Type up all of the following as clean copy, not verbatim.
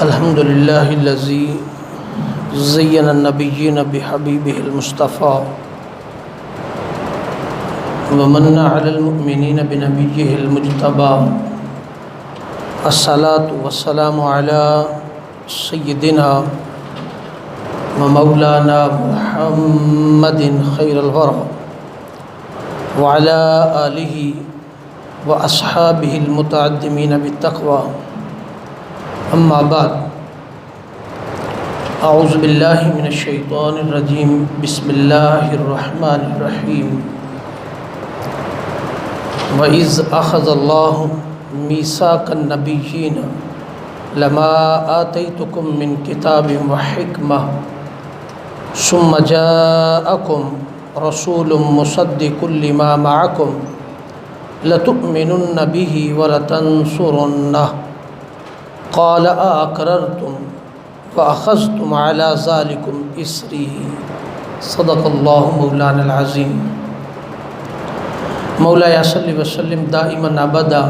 الحمد لله الذي زين النبيين بحبيبه المصطفى ومن على المؤمنين بنبيه المجتبى الصلاة والسلام على سيدنا ومولانا محمد خير الورى وعلى آله وأصحابه المتعدمين بالتقوى أما بعد أعوذ بالله من الشيطان الرجيم بسم الله الرحمن الرحيم وإذ أخذ الله ميثاق النبيين لما آتيتكم من كتاب وحكمة ثم جاءكم رسول مصدق لما معكم لتؤمنن به ولتنصرنه قال أأقررتم وأخذتم على ذلكم إصري صدق الله مولانا العظيم مولاي صل وسلم دائما أبدا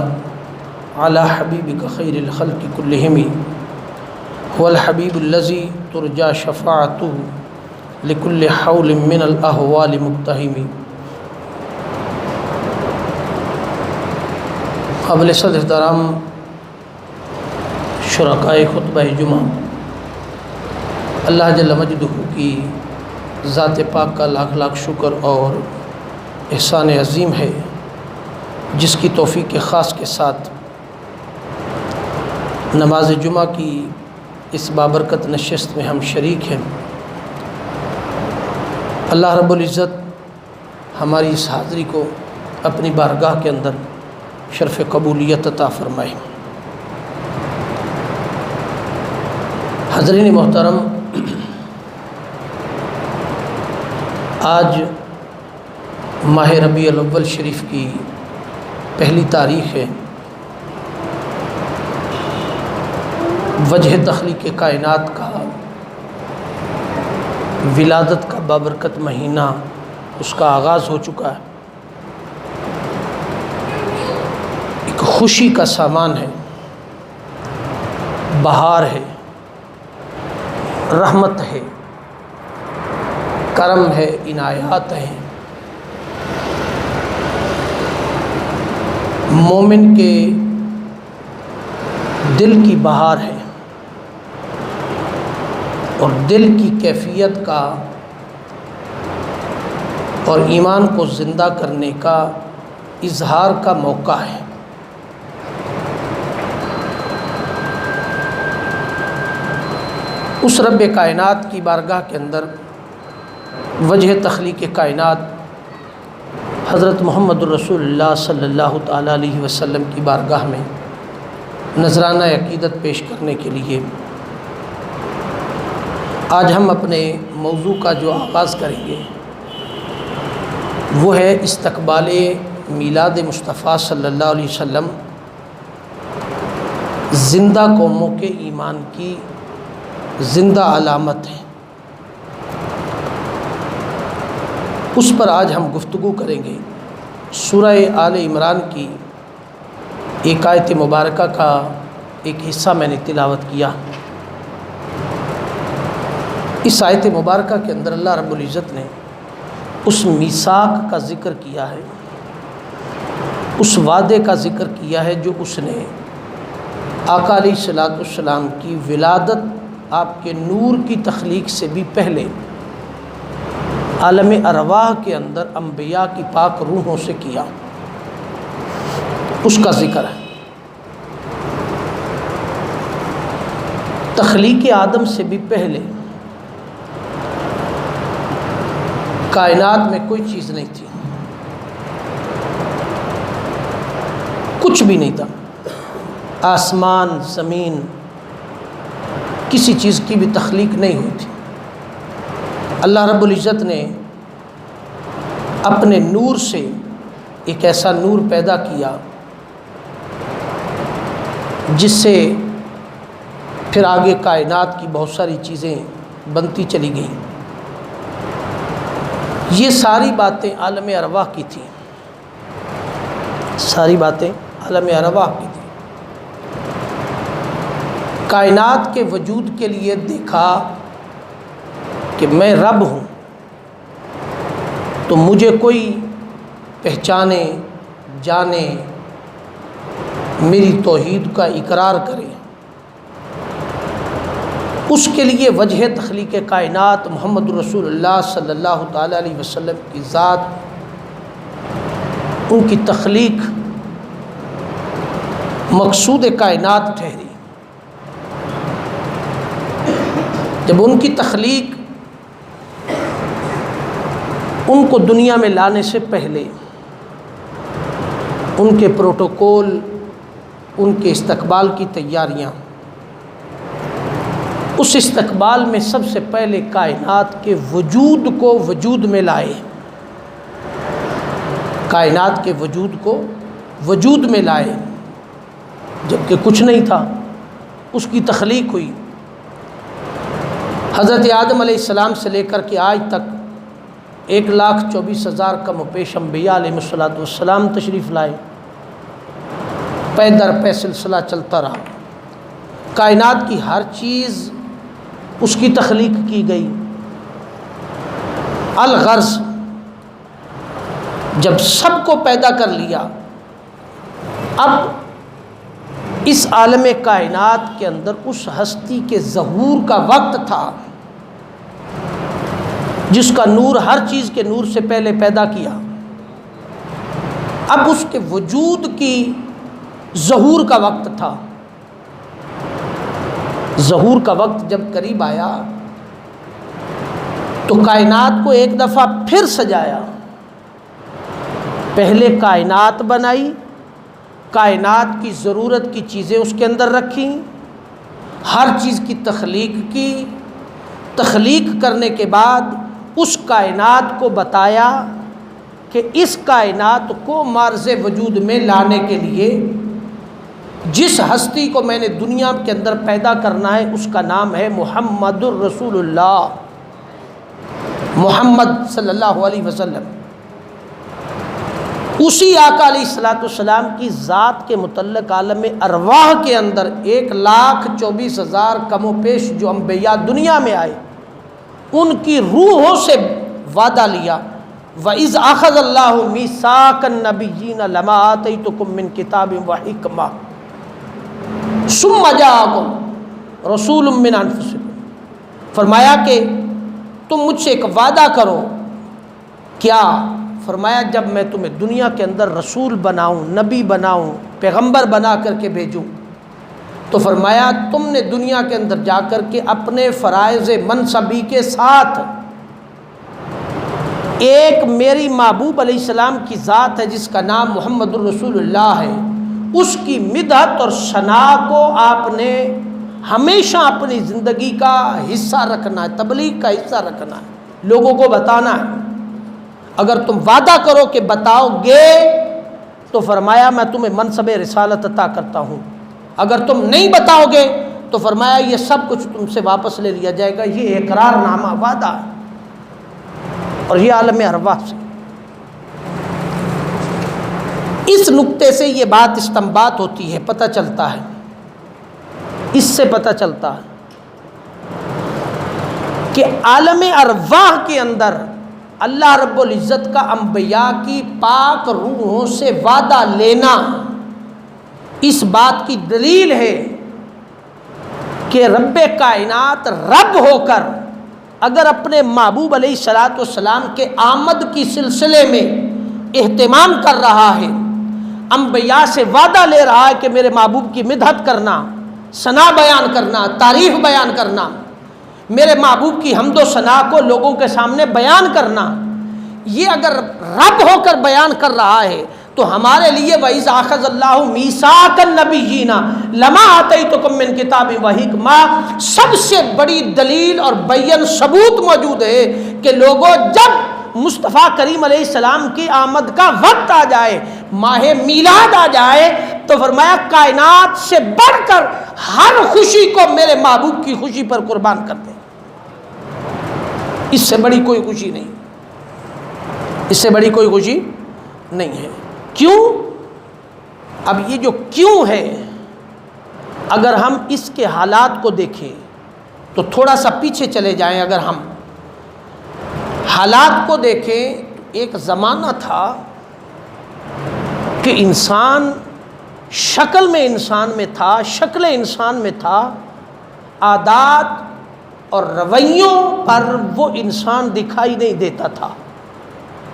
على حبيبك خير الخلق كلهم هو الحبيب الذي ترجى شفاعته لكل حول من الأهوال مقتحم قابل صدر احترام شرکائے خطبہ جمعہ، اللہ جل مجدہ کی ذات پاک کا لاکھ لاکھ شکر اور احسان عظیم ہے جس کی توفیق خاص کے ساتھ نماز جمعہ کی اس بابرکت نشست میں ہم شریک ہیں۔ اللہ رب العزت ہماری اس حاضری کو اپنی بارگاہ کے اندر شرف قبولیت عطا فرمائے۔ حضرین محترم، آج ماہ ربیع الاول شریف کی پہلی تاریخ ہے۔ وجہ تخلیق کائنات کا ولادت کا بابرکت مہینہ اس کا آغاز ہو چکا ہے۔ ایک خوشی کا سامان ہے، بہار ہے، رحمت ہے، کرم ہے، عنایات ہیں۔ مومن کے دل کی بہار ہے اور دل کی کیفیت کا اور ایمان کو زندہ کرنے کا اظہار کا موقع ہے۔ اس رب کائنات کی بارگاہ کے اندر وجہ تخلیق کائنات حضرت محمد الرسول اللہ صلی اللہ تعالیٰ علیہ وسلم کی بارگاہ میں نذرانہ عقیدت پیش کرنے کے لیے آج ہم اپنے موضوع کا جو آغاز کریں گے وہ ہے استقبال میلاد مصطفیٰ صلی اللہ علیہ وسلم، زندہ قوموں کے ایمان کی زندہ علامت ہے۔ اس پر آج ہم گفتگو کریں گے۔ سورہ آل عمران کی ایک آیت مبارکہ کا ایک حصہ میں نے تلاوت کیا۔ اس آیت مبارکہ کے اندر اللہ رب العزت نے اس میثاق کا ذکر کیا ہے، اس وعدے کا ذکر کیا ہے جو اس نے آقا علیہ الصلوۃ والسلام کی ولادت، آپ کے نور کی تخلیق سے بھی پہلے عالم ارواح کے اندر انبیاء کی پاک روحوں سے کیا، اس کا ذکر ہے۔ تخلیق آدم سے بھی پہلے کائنات میں کوئی چیز نہیں تھی، کچھ بھی نہیں تھا، آسمان زمین کسی چیز کی بھی تخلیق نہیں ہوئی تھی۔ اللہ رب العزت نے اپنے نور سے ایک ایسا نور پیدا کیا جس سے پھر آگے کائنات کی بہت ساری چیزیں بنتی چلی گئیں۔ یہ ساری باتیں عالم ارواح کی تھیں، ساری باتیں عالم ارواح کی تھیں۔ کائنات کے وجود کے لیے دیکھا کہ میں رب ہوں تو مجھے کوئی پہچانے، جانے، میری توحید کا اقرار کرے، اس کے لیے وجہ تخلیق کائنات محمد رسول اللہ صلی اللہ تعالیٰ علیہ وسلم کی ذات، ان کی تخلیق مقصود کائنات ٹھہری۔ جب ان کی تخلیق ان کو دنیا میں لانے سے پہلے ان کے پروٹوکول، ان کے استقبال کی تیاریاں، اس استقبال میں سب سے پہلے کائنات کے وجود کو وجود میں لائے، کائنات کے وجود کو وجود میں لائے، جبکہ کچھ نہیں تھا، اس کی تخلیق ہوئی۔ حضرت آدم علیہ السلام سے لے کر کے آج تک 1,24,000 کم و بیش انبیاء علیہ السلام تشریف لائے، پے در پے سلسلہ چلتا رہا، کائنات کی ہر چیز اس کی تخلیق کی گئی۔ الغرض جب سب کو پیدا کر لیا، اب اس عالم کائنات کے اندر اس ہستی کے ظہور کا وقت تھا جس کا نور ہر چیز کے نور سے پہلے پیدا کیا۔ اب اس کے وجود کی ظہور کا وقت تھا۔ ظہور کا وقت جب قریب آیا تو کائنات کو ایک دفعہ پھر سجایا۔ پہلے کائنات بنائی، کائنات کی ضرورت کی چیزیں اس کے اندر رکھیں، ہر چیز کی تخلیق کی، تخلیق کرنے کے بعد اس کائنات کو بتایا کہ اس کائنات کو معرض وجود میں لانے کے لیے جس ہستی کو میں نے دنیا کے اندر پیدا کرنا ہے اس کا نام ہے محمد الرسول اللہ، محمد صلی اللہ علیہ وسلم۔ اسی آقا علیہ السلام کی ذات کے متعلق عالم ارواح کے اندر 1,24,000 کم و بیش جو انبیاء دنیا میں آئے، ان کی روحوں سے وعدہ لیا۔ وَإِذْ أَخَذَ اللَّهُ مِيثَاقَ النَّبِيِّينَ لَمَا آتَيْتُكُم مِّن كِتَابٍ وَحِكْمَةٍ ثُمَّ جَاءَكُم رَسُولٌ مِّنْ أَنفُسِكُم، فرمایا کہ تم مجھ سے ایک وعدہ کرو۔ کیا؟ فرمایا جب میں تمہیں دنیا کے اندر رسول بناؤں، نبی بناؤں، پیغمبر بنا کر کے بھیجوں، تو فرمایا تم نے دنیا کے اندر جا کر کے اپنے فرائض منصبی کے ساتھ ایک میری محبوب علیہ السلام کی ذات ہے جس کا نام محمد الرسول اللہ ہے، اس کی مدحت اور ثنا کو آپ نے ہمیشہ اپنی زندگی کا حصہ رکھنا ہے، تبلیغ کا حصہ رکھنا ہے، لوگوں کو بتانا ہے۔ اگر تم وعدہ کرو کہ بتاؤ گے تو فرمایا میں تمہیں منصب رسالت عطا کرتا ہوں، اگر تم نہیں بتاؤ گے تو فرمایا یہ سب کچھ تم سے واپس لے لیا جائے گا۔ یہ اقرار نامہ وعدہ ہے، اور یہ عالم ارواح سے۔ اس نقطے سے یہ بات استنباط ہوتی ہے، پتہ چلتا ہے، اس سے پتہ چلتا ہے کہ عالم ارواح کے اندر اللہ رب العزت کا انبیاء کی پاک روحوں سے وعدہ لینا اس بات کی دلیل ہے کہ رب کائنات رب ہو کر اگر اپنے محبوب علیہ السلام کے آمد کی سلسلے میں اہتمام کر رہا ہے، انبیاء سے وعدہ لے رہا ہے کہ میرے محبوب کی مدحت کرنا، ثنا بیان کرنا، تعریف بیان کرنا، میرے محبوب کی حمد و ثنا کو لوگوں کے سامنے بیان کرنا، یہ اگر رب ہو کر بیان کر رہا ہے تو ہمارے لیے وَإِذْ أَخَذَ اللَّهُ مِيثَاقَ النَّبِيِّينَ لَمَا آتَيْتُكُم مِّن كِتَابٍ وَحِكْمَةٍ سب سے بڑی دلیل اور بین ثبوت موجود ہے کہ لوگوں جب مصطفیٰ کریم علیہ السلام کی آمد کا وقت آ جائے، ماہ میلاد آ جائے، تو فرمایا کائنات سے بڑھ کر ہر خوشی کو میرے محبوب کی خوشی پر قربان کر دیں۔ اس سے بڑی کوئی خوشی نہیں، اس سے بڑی کوئی خوشی نہیں ہے۔ کیوں؟ اب یہ جو کیوں ہے اگر ہم اس کے حالات کو دیکھیں تو تھوڑا سا پیچھے چلے جائیں، اگر ہم حالات کو دیکھیں تو ایک زمانہ تھا کہ انسان شکل میں انسان میں تھا، شکل انسان میں تھا، عادات اور رویوں پر وہ انسان دکھائی نہیں دیتا تھا،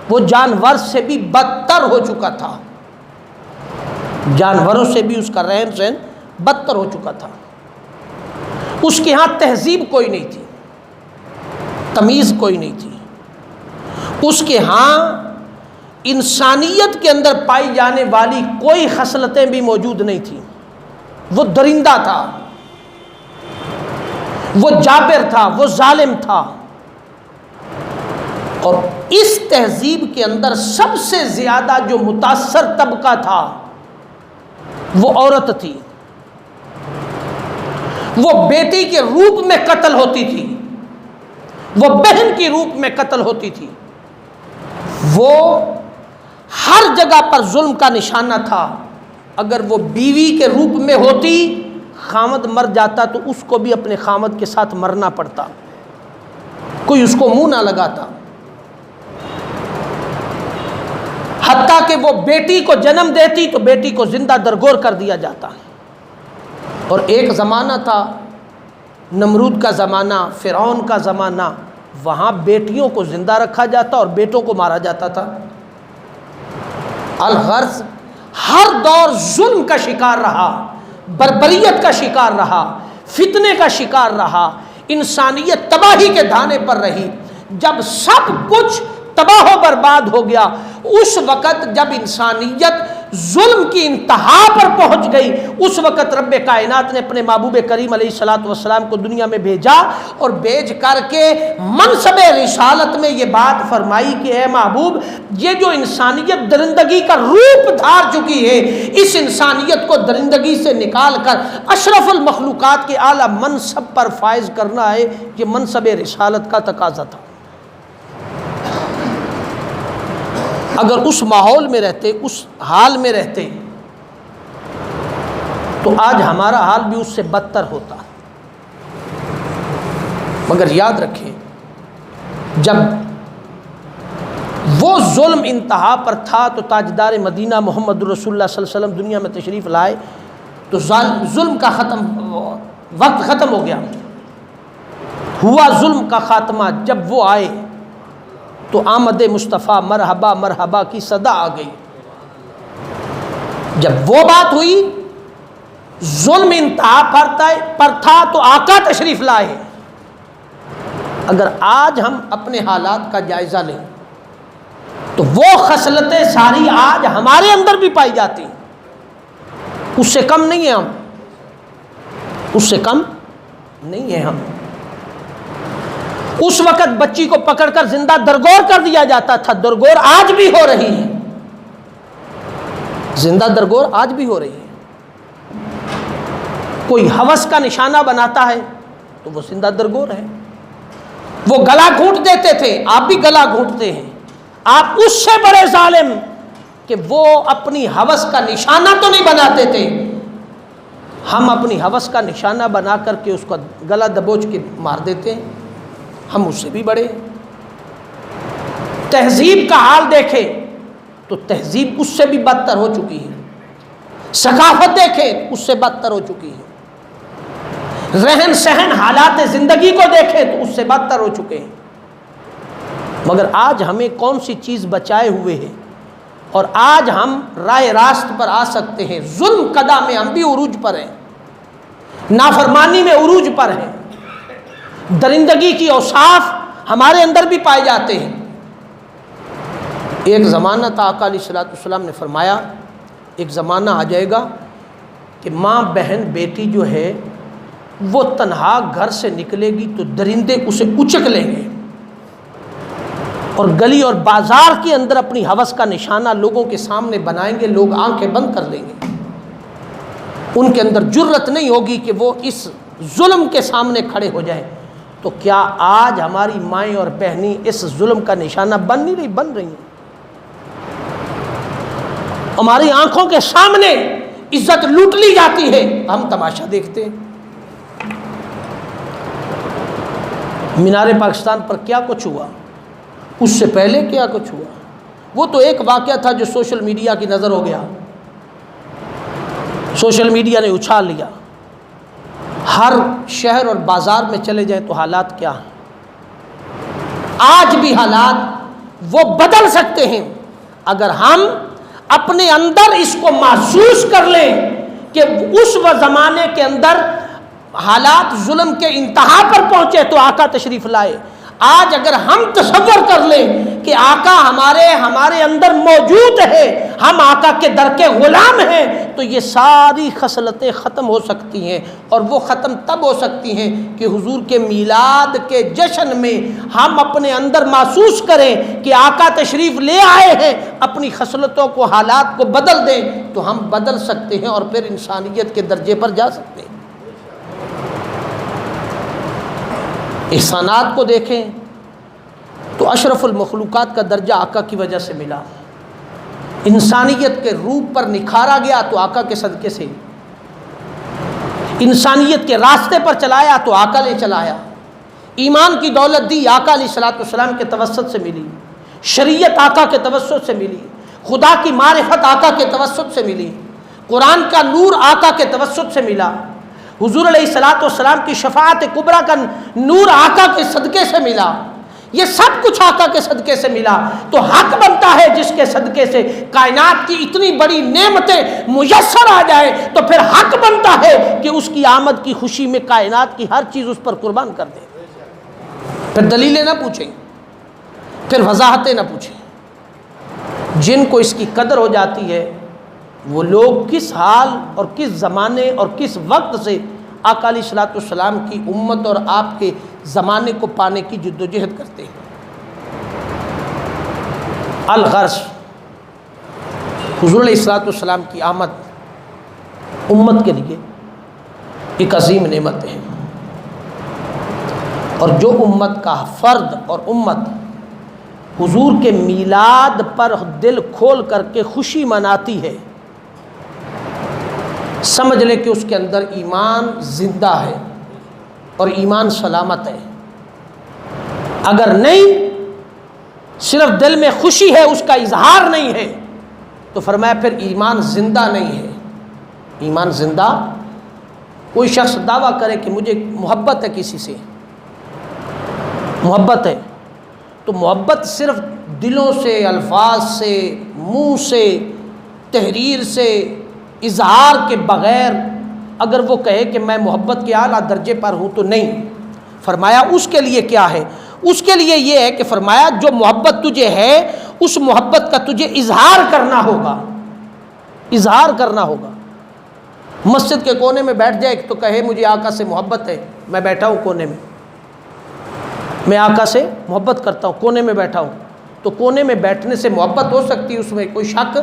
وہ جانور سے بھی بدتر ہو چکا تھا، جانوروں سے بھی اس کا رہن سہن بدتر ہو چکا تھا۔ اس کے ہاں تہذیب کوئی نہیں تھی، تمیز کوئی نہیں تھی، اس کے ہاں انسانیت کے اندر پائی جانے والی کوئی خصلتیں بھی موجود نہیں تھیں۔ وہ درندہ تھا، وہ جابر تھا، وہ ظالم تھا، اور اس تہذیب کے اندر سب سے زیادہ جو متاثر طبقہ تھا وہ عورت تھی۔ وہ بیٹی کے روپ میں قتل ہوتی تھی، وہ بہن کے روپ میں قتل ہوتی تھی، وہ ہر جگہ پر ظلم کا نشانہ تھا۔ اگر وہ بیوی کے روپ میں ہوتی، خامد مر جاتا تو اس کو بھی اپنے خامد کے ساتھ مرنا پڑتا، کوئی اس کو منہ نہ لگاتا۔ حتیٰ کہ وہ بیٹی کو جنم دیتی تو بیٹی کو زندہ درگور کر دیا جاتا۔ اور ایک زمانہ تھا نمرود کا زمانہ، فرعون کا زمانہ، وہاں بیٹیوں کو زندہ رکھا جاتا اور بیٹوں کو مارا جاتا تھا۔ الغرض ہر دور ظلم کا شکار رہا، بربریت کا شکار رہا، فتنے کا شکار رہا، انسانیت تباہی کے دھانے پر رہی۔ جب سب کچھ تباہ و برباد ہو گیا، اس وقت جب انسانیت ظلم کی انتہا پر پہنچ گئی، اس وقت رب کائنات نے اپنے محبوب کریم علیہ الصلوۃ والسلام کو دنیا میں بھیجا، اور بھیج کر کے منصب رسالت میں یہ بات فرمائی کہ اے محبوب، یہ جو انسانیت درندگی کا روپ دھار چکی ہے، اس انسانیت کو درندگی سے نکال کر اشرف المخلوقات کے اعلیٰ منصب پر فائز کرنا ہے۔ یہ منصب رسالت کا تقاضا تھا۔ اگر اس ماحول میں رہتے، اس حال میں رہتے، تو آج ہمارا حال بھی اس سے بدتر ہوتا۔ مگر یاد رکھیں، جب وہ ظلم انتہا پر تھا تو تاجدار مدینہ محمد رسول اللہ صلی اللہ علیہ وسلم دنیا میں تشریف لائے تو ظلم کا وقت ختم ہو گیا، ہوا ظلم کا خاتمہ۔ جب وہ آئے تو آمد مصطفیٰ مرحبا مرحبا کی صدا آ گئی۔ جب وہ بات ہوئی، ظلم انتہا پر تھا تو آقا تشریف لائے۔ اگر آج ہم اپنے حالات کا جائزہ لیں تو وہ خصلتیں ساری آج ہمارے اندر بھی پائی جاتی ہیں، اس سے کم نہیں ہیں ہم، اس سے کم نہیں ہیں ہم۔ اس وقت بچی کو پکڑ کر زندہ درگور کر دیا جاتا تھا، درگور آج بھی ہو رہی ہے، زندہ درگور آج بھی ہو رہی ہے۔ کوئی ہوس کا نشانہ بناتا ہے تو وہ زندہ درگور ہے۔ وہ گلا گھونٹ دیتے تھے، آپ بھی گلا گھونٹتے ہیں۔ آپ اس سے بڑے ظالم کہ وہ اپنی ہوس کا نشانہ تو نہیں بناتے تھے، ہم اپنی ہوس کا نشانہ بنا کر کے اس کا گلا دبوچ کے مار دیتے ہیں، ہم اس سے بھی بڑے۔ تہذیب کا حال دیکھیں تو تہذیب اس سے بھی بدتر ہو چکی ہے، ثقافت دیکھیں اس سے بدتر ہو چکی ہے، رہن سہن حالات زندگی کو دیکھیں تو اس سے بدتر ہو چکے ہیں۔ مگر آج ہمیں کون سی چیز بچائے ہوئے ہے، اور آج ہم راہ راست پر آ سکتے ہیں۔ ظلم قضا میں ہم بھی عروج پر ہیں، نافرمانی میں عروج پر ہیں، درندگی کی اوصاف ہمارے اندر بھی پائے جاتے ہیں۔ ایک زمانہ تھا، آقا علیہ الصلوۃ والسلام نے فرمایا ایک زمانہ آ جائے گا کہ ماں بہن بیٹی جو ہے وہ تنہا گھر سے نکلے گی تو درندے اسے اچک لیں گے، اور گلی اور بازار کے اندر اپنی ہوس کا نشانہ لوگوں کے سامنے بنائیں گے، لوگ آنکھیں بند کر لیں گے، ان کے اندر جرت نہیں ہوگی کہ وہ اس ظلم کے سامنے کھڑے ہو جائیں۔ تو کیا آج ہماری مائیں اور بہنیں اس ظلم کا نشانہ بن نہیں رہی؟ بن رہی ہیں۔ ہماری آنکھوں کے سامنے عزت لوٹ لی جاتی ہے، ہم تماشا دیکھتے ہیں۔ مینار پاکستان پر کیا کچھ ہوا، اس سے پہلے کیا کچھ ہوا، وہ تو ایک واقعہ تھا جو سوشل میڈیا کی نظر ہو گیا، سوشل میڈیا نے اچھال لیا۔ ہر شہر اور بازار میں چلے جائیں تو حالات کیا ہیں، آج بھی حالات وہ بدل سکتے ہیں اگر ہم اپنے اندر اس کو محسوس کر لیں کہ اس زمانے کے اندر حالات ظلم کے انتہا پر پہنچے تو آقا تشریف لائے۔ آج اگر ہم تصور کر لیں کہ آقا ہمارے اندر موجود ہے، ہم آقا کے در کے غلام ہیں، تو یہ ساری خصلتیں ختم ہو سکتی ہیں، اور وہ ختم تب ہو سکتی ہیں کہ حضور کے میلاد کے جشن میں ہم اپنے اندر محسوس کریں کہ آقا تشریف لے آئے ہیں، اپنی خصلتوں کو، حالات کو بدل دیں تو ہم بدل سکتے ہیں اور پھر انسانیت کے درجے پر جا سکتے ہیں۔ احسانات کو دیکھیں تو اشرف المخلوقات کا درجہ آقا کی وجہ سے ملا، انسانیت کے روپ پر نکھارا گیا تو آقا کے صدقے سے، انسانیت کے راستے پر چلایا تو آقا نے چلایا، ایمان کی دولت دی آقا علیہ الصلوۃ والسلام کے توسط سے ملی، شریعت آقا کے توسط سے ملی، خدا کی معرفت آقا کے توسط سے ملی، قرآن کا نور آقا کے توسط سے ملا، حضور علیہ الصلوۃ والسلام کی شفاعت کبریٰ کا نور آقا کے صدقے سے ملا، یہ سب کچھ آقا کے صدقے سے ملا۔ تو حق بنتا ہے جس کے صدقے سے کائنات کی اتنی بڑی نعمتیں میسر آ جائے تو پھر حق بنتا ہے کہ اس کی آمد کی خوشی میں کائنات کی ہر چیز اس پر قربان کر دے۔ پھر دلیلیں نہ پوچھیں، پھر وضاحتیں نہ پوچھیں، جن کو اس کی قدر ہو جاتی ہے وہ لوگ کس حال اور کس زمانے اور کس وقت سے آقا علیہ الصلوۃ والسلام کی امت اور آپ کے زمانے کو پانے کی جد و جہد کرتے ہیں۔ الغرض حضور علیہ الصلوۃ والسلام کی آمد امت کے لیے ایک عظیم نعمت ہے، اور جو امت کا فرد اور امت حضور کے میلاد پر دل کھول کر کے خوشی مناتی ہے، سمجھ لے کہ اس کے اندر ایمان زندہ ہے اور ایمان سلامت ہے۔ اگر نہیں، صرف دل میں خوشی ہے، اس کا اظہار نہیں ہے، تو فرمایا پھر ایمان زندہ نہیں ہے۔ ایمان زندہ، کوئی شخص دعویٰ کرے کہ مجھے محبت ہے کسی سے، محبت ہے، تو محبت صرف دلوں سے، الفاظ سے، منہ سے، تحریر سے، اظہار کے بغیر اگر وہ کہے کہ میں محبت کے اعلیٰ درجے پر ہوں تو نہیں۔ فرمایا اس کے لیے کیا ہے؟ اس کے لیے یہ ہے کہ فرمایا جو محبت تجھے ہے اس محبت کا تجھے اظہار کرنا ہوگا، اظہار کرنا ہوگا۔ مسجد کے کونے میں بیٹھ جائے تو کہے مجھے آقا سے محبت ہے، میں بیٹھا ہوں کونے میں، میں آقا سے محبت کرتا ہوں، کونے میں بیٹھا ہوں، تو کونے میں بیٹھنے سے محبت ہو سکتی ہے، اس میں کوئی شک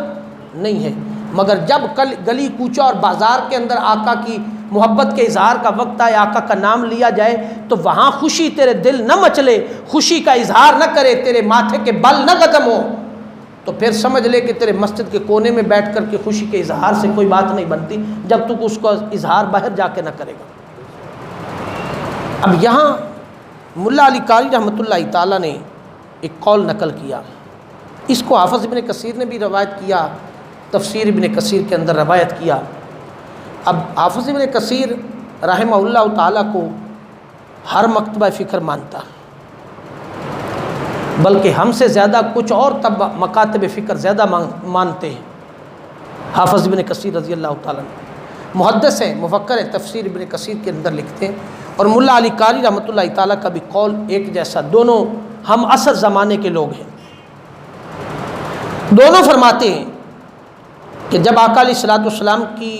نہیں ہے، مگر جب گلی کوچہ اور بازار کے اندر آقا کی محبت کے اظہار کا وقت آئے، آقا کا نام لیا جائے، تو وہاں خوشی تیرے دل نہ مچلے، خوشی کا اظہار نہ کرے، تیرے ماتھے کے بل نہ قدم ہو، تو پھر سمجھ لے کہ تیرے مسجد کے کونے میں بیٹھ کر کے خوشی کے اظہار سے کوئی بات نہیں بنتی، جب تک اس کو اظہار باہر جا کے نہ کرے گا۔ اب یہاں ملا علی قاری رحمۃ اللہ تعالیٰ نے ایک قول نقل کیا، اس کو حافظ ابن کثیر نے بھی روایت کیا، تفسیر ابن کثیر کے اندر روایت کیا۔ اب حافظ ابن کثیر رحمہ اللہ تعالیٰ کو ہر مکتبہ فکر مانتا، بلکہ ہم سے زیادہ کچھ اور مکاتب فکر زیادہ مانتے ہیں۔ حافظ ابن کثیر رضی اللہ تعالیٰ محدث ہیں، مفکر ہیں، تفسیر ابن کثیر کے اندر لکھتے ہیں، اور ملا علی قاری رحمۃ اللہ تعالیٰ کا بھی قول ایک جیسا، دونوں ہم عصر زمانے کے لوگ ہیں۔ دونوں فرماتے ہیں کہ جب آقا علیہ الصلوۃ والسلام کی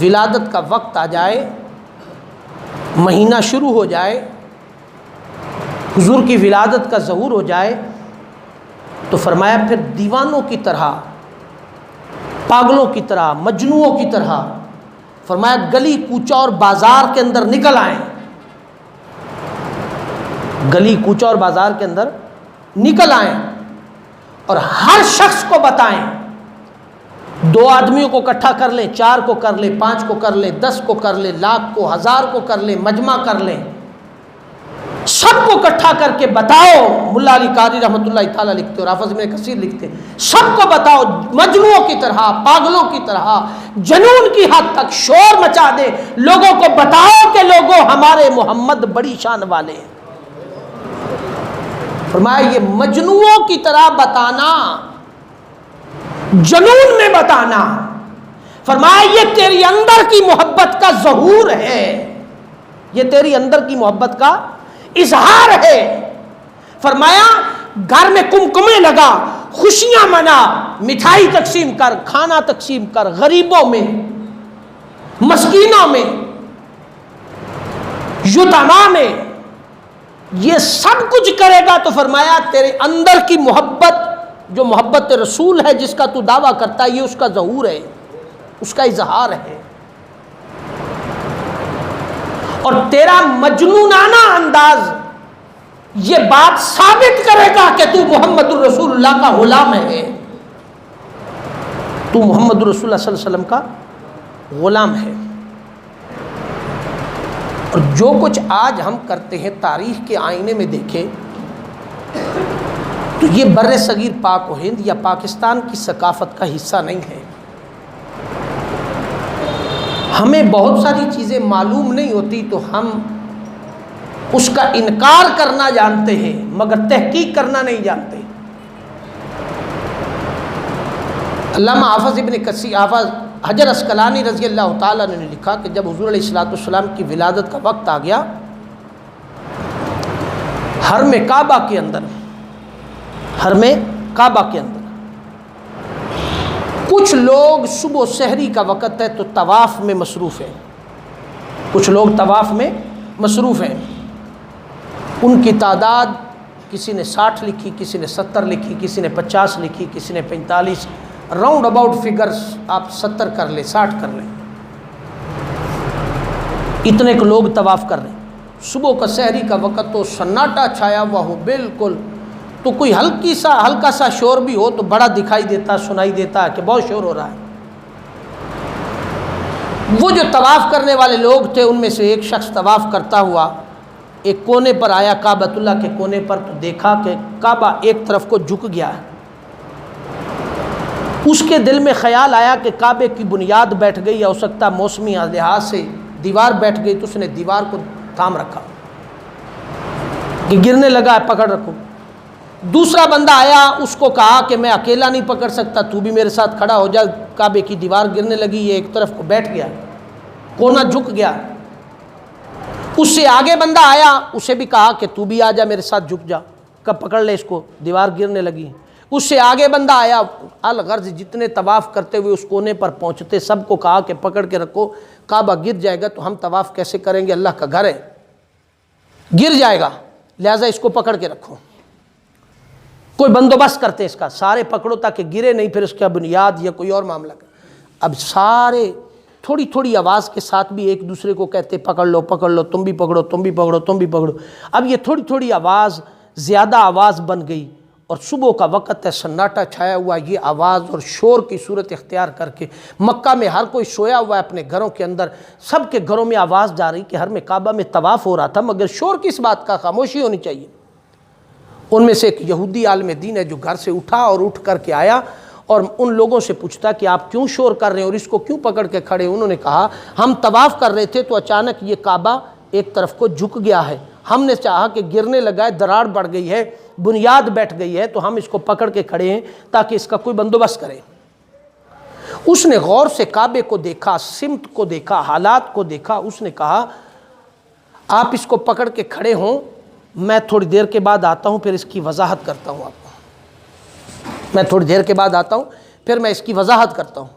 ولادت کا وقت آ جائے، مہینہ شروع ہو جائے، حضور کی ولادت کا ظہور ہو جائے، تو فرمایا پھر دیوانوں کی طرح، پاگلوں کی طرح، مجنوؤں کی طرح فرمایا گلی کوچہ اور بازار کے اندر نکل آئیں، گلی کوچہ اور بازار کے اندر نکل آئیں اور ہر شخص کو بتائیں 2 آدمیوں کو اکٹھا کر لیں، 4 کو کر لیں، 5 کو کر لیں، 10 کو کر لیں، لاکھ کو، 1000 کو کر لیں، مجمع کر لیں، سب کو اکٹھا کر کے بتاؤ. ملا علی قاری رحمۃ اللہ تعالیٰ لکھتے اور حافظ ابن کثیر لکھتے، سب کو بتاؤ مجنوں کی طرح، پاگلوں کی طرح، جنون کی حد تک شور مچا دے، لوگوں کو بتاؤ کہ لوگوں ہمارے محمد بڑی شان والے ہیں. فرمایا یہ مجنوں کی طرح بتانا، جنون میں بتانا. فرمایا یہ تیری اندر کی محبت کا ظہور ہے، یہ تیری اندر کی محبت کا اظہار ہے. فرمایا گھر میں کمکمے لگا، خوشیاں منا، مٹھائی تقسیم کر، کھانا تقسیم کر، غریبوں میں، مسکینوں میں، یتیما میں، یہ سب کچھ کرے گا تو فرمایا تیرے اندر کی محبت، جو محبت رسول ہے جس کا تو دعویٰ کرتا ہے، یہ اس کا ظہور ہے، اس کا اظہار ہے. اور تیرا مجنونانہ انداز یہ بات ثابت کرے گا کہ تو محمد الرسول اللہ کا غلام ہے، تو محمد الرسول اللہ صلی اللہ علیہ وسلم کا غلام ہے. اور جو کچھ آج ہم کرتے ہیں تاریخ کے آئینے میں دیکھیں تو یہ بر صغیر پاک و ہند یا پاکستان کی ثقافت کا حصہ نہیں ہے. ہمیں بہت ساری چیزیں معلوم نہیں ہوتی تو ہم اس کا انکار کرنا جانتے ہیں مگر تحقیق کرنا نہیں جانتے. علامہ حافظ ابن کثیر، حافظ حجر اسقلانی رضی اللہ تعالیٰ نے لکھا کہ جب حضور علیہ الصلوۃ والسلام کی ولادت کا وقت آ گیا، حرم کعبہ کے اندر کچھ لوگ صبح سحری کا وقت ہے تو طواف میں مصروف ہیں، کچھ لوگ طواف میں مصروف ہیں. ان کی تعداد کسی نے 60 لکھی، کسی نے 70 لکھی، کسی نے 50 لکھی، کسی نے 45، راؤنڈ اباؤٹ فگرز آپ 70 کر لیں، 60 کر لیں، اتنے کو لوگ طواف کر رہے ہیں. صبح کا سحری کا وقت تو سناٹا چھایا ہوا ہو بالکل، تو کوئی ہلکا سا شور بھی ہو تو بڑا دکھائی دیتا، سنائی دیتا کہ بہت شور ہو رہا ہے. وہ جو طواف کرنے والے لوگ تھے ان میں سے ایک شخص طواف کرتا ہوا ایک کونے پر آیا، کعبۃ اللہ کے کونے پر، تو دیکھا کہ کعبہ ایک طرف کو جھک گیا ہے. اس کے دل میں خیال آیا کہ کعبے کی بنیاد بیٹھ گئی، یا ہو سکتا موسمی لحاظ سے دیوار بیٹھ گئی، تو اس نے دیوار کو تھام رکھا کہ گرنے لگا ہے، پکڑ رکھو. دوسرا بندہ آیا، اس کو کہا کہ میں اکیلا نہیں پکڑ سکتا، تو بھی میرے ساتھ کھڑا ہو جا، کعبے کی دیوار گرنے لگی، یہ ایک طرف کو بیٹھ گیا، کونا جھک گیا. اس سے آگے بندہ آیا، اسے بھی کہا کہ تو بھی آ جا میرے ساتھ، جھک جا، کب پکڑ لے اس کو، دیوار گرنے لگی. اس سے آگے بندہ آیا، الغرض جتنے طواف کرتے ہوئے اس کونے پر پہنچتے سب کو کہا کہ پکڑ کے رکھو، کعبہ گر جائے گا تو ہم طواف کیسے کریں گے، اللہ کا گھر ہے، گر جائے گا، لہٰذا اس کو پکڑ کے رکھو. کوئی بندوبست کرتے اس کا، سارے پکڑو تاکہ گرے نہیں، پھر اس کا بنیاد یا کوئی اور معاملہ. اب سارے تھوڑی تھوڑی آواز کے ساتھ بھی ایک دوسرے کو کہتے پکڑ لو پکڑ لو، تم بھی پکڑو تم بھی پکڑو تم بھی پکڑو. اب یہ تھوڑی تھوڑی آواز زیادہ آواز بن گئی، اور صبح کا وقت ہے، سناٹا چھایا ہوا، یہ آواز اور شور کی صورت اختیار کر کے مکہ میں ہر کوئی سویا ہوا ہے اپنے گھروں کے اندر، سب کے گھروں میں آواز جا رہی کہ ہر میں کعبہ میں طواف ہو رہا تھا، مگر شور کس بات کا، خاموشی ہونی چاہیے. ان میں سے ایک یہودی عالم دین ہے جو گھر سے اٹھا اور اٹھ کر کے آیا اور ان لوگوں سے پوچھتا کہ آپ کیوں شور کر رہے ہیں اور اس کو کیوں پکڑ کے کھڑے. انہوں نے کہا ہم طواف کر رہے تھے تو اچانک یہ کعبہ ایک طرف کو جھک گیا ہے، ہم نے چاہا کہ گرنے لگا ہے، دراڑ بڑھ گئی ہے، بنیاد بیٹھ گئی ہے، تو ہم اس کو پکڑ کے کھڑے ہیں تاکہ اس کا کوئی بندوبست کرے. اس نے غور سے کعبے کو دیکھا، سمت کو دیکھا، حالات کو دیکھا. اس نے کہا آپ اس کو پکڑ کے کھڑے ہوں، میں تھوڑی دیر کے بعد آتا ہوں، پھر اس کی وضاحت کرتا ہوں. آپ کو میں تھوڑی دیر کے بعد آتا ہوں، پھر میں اس کی وضاحت کرتا ہوں.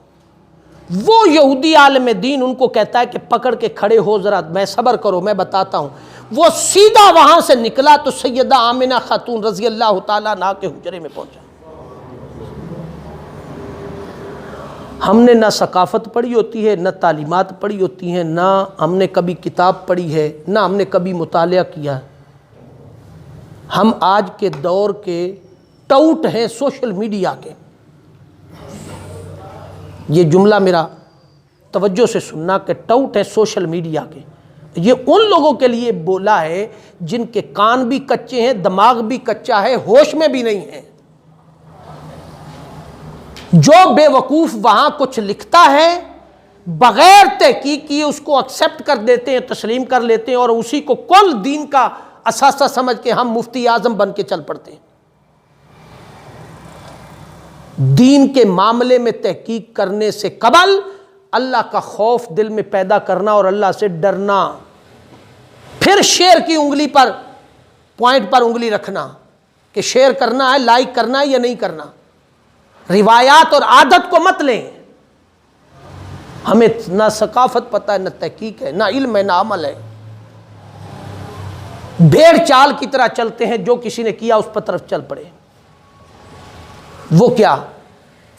وہ یہودی عالم دین ان کو کہتا ہے کہ پکڑ کے کھڑے ہو ذرا، میں صبر کرو میں بتاتا ہوں. وہ سیدھا وہاں سے نکلا تو سیدہ آمنہ خاتون رضی اللہ تعالیٰ عنہا کے حجرے میں پہنچا. ہم نے نہ ثقافت پڑھی ہوتی ہے، نہ تعلیمات پڑھی ہوتی ہیں، نہ ہم نے کبھی کتاب پڑھی ہے، نہ ہم نے کبھی مطالعہ کیا. ہم آج کے دور کے ٹاؤٹ ہیں سوشل میڈیا کے. یہ جملہ میرا توجہ سے سننا کہ ٹاؤٹ ہے سوشل میڈیا کے، یہ ان لوگوں کے لیے بولا ہے جن کے کان بھی کچے ہیں، دماغ بھی کچا ہے، ہوش میں بھی نہیں ہے۔ جو بے وقوف وہاں کچھ لکھتا ہے بغیر تحقیق کیے اس کو ایکسیپٹ کر دیتے ہیں، تسلیم کر لیتے ہیں، اور اسی کو کل دین کا اثاثہ سمجھ کے ہم مفتی اعظم بن کے چل پڑتے ہیں۔ دین کے معاملے میں تحقیق کرنے سے قبل اللہ کا خوف دل میں پیدا کرنا اور اللہ سے ڈرنا، پھر شیئر کی انگلی پر، پوائنٹ پر انگلی رکھنا کہ شیئر کرنا ہے، لائک کرنا ہے یا نہیں کرنا۔ روایات اور عادت کو مت لیں، ہمیں نہ ثقافت پتہ ہے، نہ تحقیق ہے، نہ علم ہے، نہ عمل ہے، بھیڑ چال کی طرح چلتے ہیں، جو کسی نے کیا اس پر طرف چل پڑے۔ وہ کیا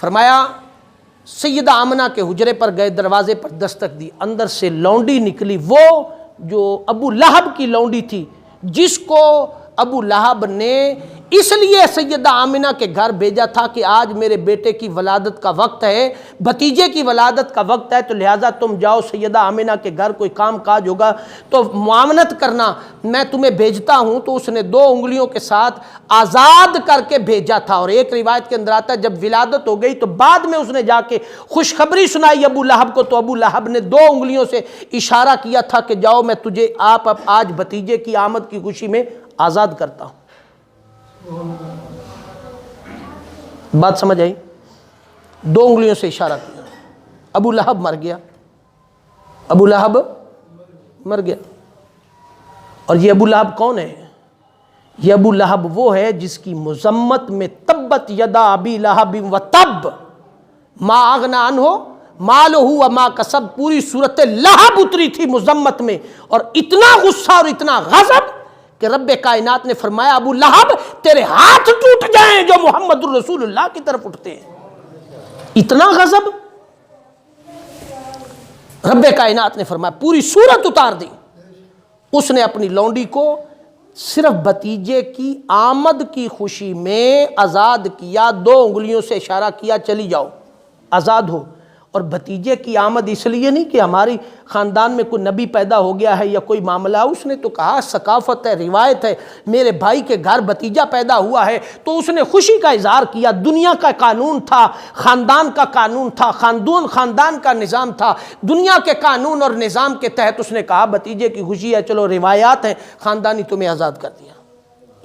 فرمایا؟ سیدہ آمنہ کے حجرے پر گئے، دروازے پر دستک دی، اندر سے لونڈی نکلی، وہ جو ابو لہب کی لونڈی تھی، جس کو ابو لہب نے اس لیے سیدہ آمنہ کے گھر بھیجا تھا کہ آج میرے بیٹے کی ولادت کا وقت ہے، بھتیجے کی ولادت کا وقت ہے، تو لہٰذا تم جاؤ سیدہ آمنہ کے گھر، کوئی کام کاج ہوگا تو معاونت کرنا، میں تمہیں بھیجتا ہوں۔ تو اس نے 2 انگلیوں کے ساتھ آزاد کر کے بھیجا تھا، اور ایک روایت کے اندر آتا ہے جب ولادت ہو گئی تو بعد میں اس نے جا کے خوشخبری سنائی ابو لہب کو، تو ابو لہب نے 2 انگلیوں سے اشارہ کیا تھا کہ جاؤ میں تجھے آج بھتیجے کی آمد کی خوشی میں آزاد کرتا ہوں۔ بات سمجھ آئی؟ 2 انگلیوں سے اشارہ کیا، ابو لہب مر گیا، ابو لہب مر گیا۔ اور یہ ابو لہب کون ہے؟ یہ ابو لہب وہ ہے جس کی مذمت میں تبت یدا ابی لہب و تب ما اغنی عنہ مالہ وما کسب، پوری صورت لہب اتری تھی مذمت میں، اور اتنا غصہ اور اتنا غضب کہ رب کائنات نے فرمایا ابو لہب تیرے ہاتھ ٹوٹ جائیں جو محمد الرسول اللہ کی طرف اٹھتے ہیں۔ اتنا غضب، رب کائنات نے فرمایا پوری صورت اتار دی۔ اس نے اپنی لونڈی کو صرف بھتیجے کی آمد کی خوشی میں آزاد کیا، 2 انگلیوں سے اشارہ کیا چلی جاؤ آزاد ہو۔ اور بھتیجے کی آمد اس لیے نہیں کہ ہماری خاندان میں کوئی نبی پیدا ہو گیا ہے یا کوئی معاملہ، اس نے تو کہا ثقافت ہے، روایت ہے، میرے بھائی کے گھر بھتیجا پیدا ہوا ہے تو اس نے خوشی کا اظہار کیا۔ دنیا کا قانون تھا، خاندان کا قانون تھا، خاندان کا نظام تھا، دنیا کے قانون اور نظام کے تحت اس نے کہا بھتیجے کی خوشی ہے، چلو روایات ہیں، خاندانی تمہیں آزاد کر دیا۔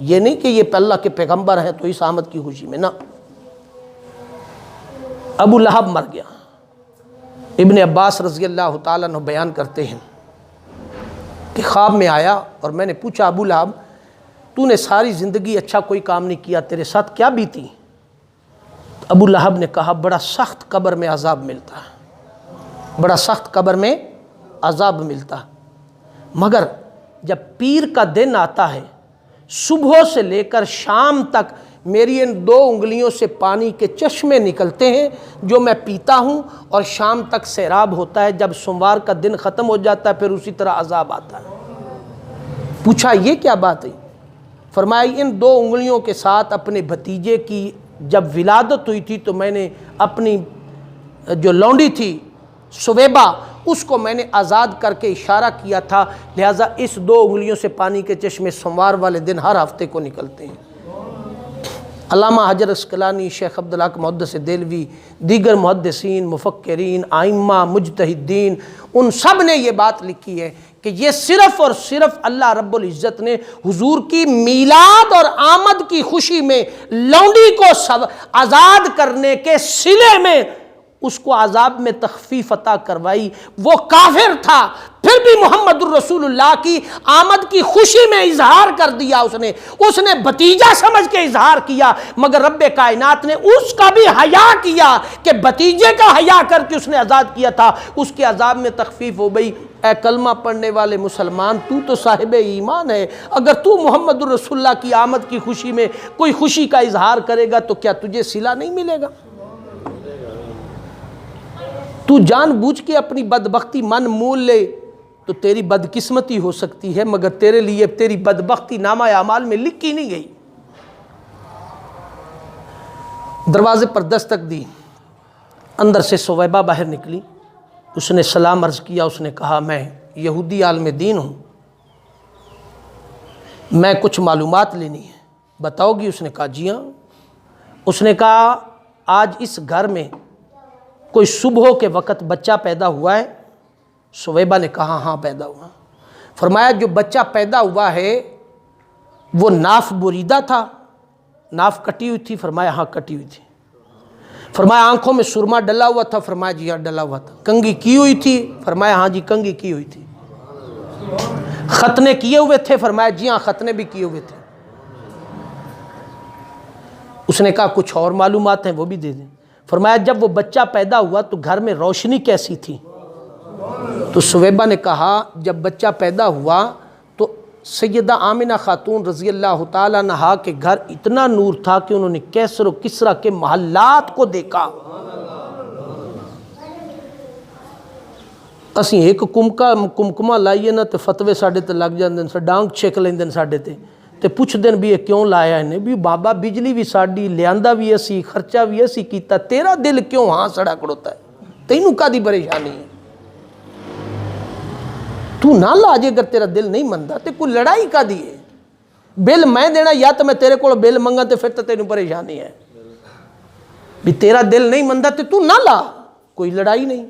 یہ نہیں کہ یہ اللہ کے پیغمبر ہیں تو اس آمد کی خوشی میں، نہ۔ ابو لہب مر گیا۔ ابن عباس رضی اللہ تعالیٰ عنہ بیان کرتے ہیں کہ خواب میں آیا اور میں نے پوچھا ابو لہب تو نے ساری زندگی اچھا کوئی کام نہیں کیا، تیرے ساتھ کیا بیتی؟ ابو لہب نے کہا بڑا سخت قبر میں عذاب ملتا ہے، بڑا سخت قبر میں عذاب ملتا ہے، مگر جب پیر کا دن آتا ہے صبح سے لے کر شام تک میری ان 2 انگلیوں سے پانی کے چشمے نکلتے ہیں جو میں پیتا ہوں، اور شام تک سیراب ہوتا ہے، جب سوموار کا دن ختم ہو جاتا ہے پھر اسی طرح عذاب آتا ہے۔ پوچھا یہ کیا بات ہے؟ فرمایا ان 2 انگلیوں کے ساتھ اپنے بھتیجے کی جب ولادت ہوئی تھی تو میں نے اپنی جو لونڈی تھی سویبہ اس کو میں نے آزاد کر کے اشارہ کیا تھا، لہٰذا اس 2 انگلیوں سے پانی کے چشمے سوموار والے دن ہر ہفتے کو نکلتے ہیں۔ علامہ حجر اسقلانی، شیخ عبدالحق محدث دہلوی، دیگر محدثین، مفکرین، ائمہ، مجتہدین، ان سب نے یہ بات لکھی ہے کہ یہ صرف اور صرف اللہ رب العزت نے حضور کی میلاد اور آمد کی خوشی میں لونڈی کو آزاد کرنے کے صلے میں اس کو عذاب میں تخفیف عطا کروائی۔ وہ کافر تھا، پھر بھی محمد الرسول اللہ کی آمد کی خوشی میں اظہار کر دیا، اس نے بھتیجا سمجھ کے اظہار کیا، مگر رب کائنات نے اس کا بھی حیا کیا کہ بھتیجے کا حیا کر کے اس نے آزاد کیا تھا، اس کے عذاب میں تخفیف ہو گئی۔ اے کلمہ پڑھنے والے مسلمان، تو صاحب ایمان ہے، اگر تو محمد الرسول اللہ کی آمد کی خوشی میں کوئی خوشی کا اظہار کرے گا تو کیا تجھے صلہ نہیں ملے گا؟ تو جان بوجھ کے اپنی بدبختی من مول لے تو تیری بدقسمتی ہو سکتی ہے، مگر تیرے لیے تیری بدبختی نامہ اعمال میں لکھی نہیں گئی۔ دروازے پر دستک دی، اندر سے سویبہ باہر نکلی، اس نے سلام عرض کیا، اس نے کہا میں یہودی عالم دین ہوں، میں کچھ معلومات لینی ہے، بتاؤ گی؟ اس نے کہا جی ہاں۔ اس نے کہا آج اس گھر میں کوئی صبح کے وقت بچہ پیدا ہوا ہے؟ سویبہ نے کہا ہاں پیدا ہوا۔ فرمایا جو بچہ پیدا ہوا ہے وہ ناف بریدہ تھا، ناف کٹی ہوئی تھی؟ فرمایا ہاں کٹی ہوئی تھی۔ فرمایا آنکھوں میں سرما ڈلا ہوا تھا؟ فرمایا جی ہاں ڈلا ہوا تھا۔ کنگھی کی ہوئی تھی؟ فرمایا ہاں جی کنگھی کی ہوئی تھی۔ ختنے کیے ہوئے تھے؟ فرمایا جی ہاں ختنے بھی کیے ہوئے تھے۔ اس نے کہا کچھ اور معلومات ہیں وہ بھی دے دیں۔ فرمایا جب وہ بچہ پیدا ہوا تو گھر میں روشنی کیسی تھی؟ تو سویبہ نے کہا جب بچہ پیدا ہوا تو سیدہ آمنہ خاتون رضی اللہ تعالیٰ عنہا کے گھر اتنا نور تھا کہ انہوں نے کیسر و کسریٰ کے محلات کو دیکھا۔ اسی ایک کمکمہ لائیے نا تو فتوے ساڑے تے لگ جاندے سا، ڈانگ چھک لیندے ساڑے تے پوچھ دن بھی یہ کیوں لایا انہیں بھی بابا بجلی بھی ساڑی لیاندہ بھی اسی خرچہ بھی اسی کیتا، تیرا دل کیوں ہاں سڑا کڑوتا ہے؟ تینوں کا دی پریشانی ہے؟ تو نہ لاجے اگر تیرا دل نہیں مندہ تے کوئی لڑائی کا دیئے؟ بل میں دینا یا تو میں تیرے کو بل منگا تے پھر تو تینوں پریشانی ہے بھی تیرا دل نہیں مندہ تے تو نہ لا، کوئی لڑائی نہیں۔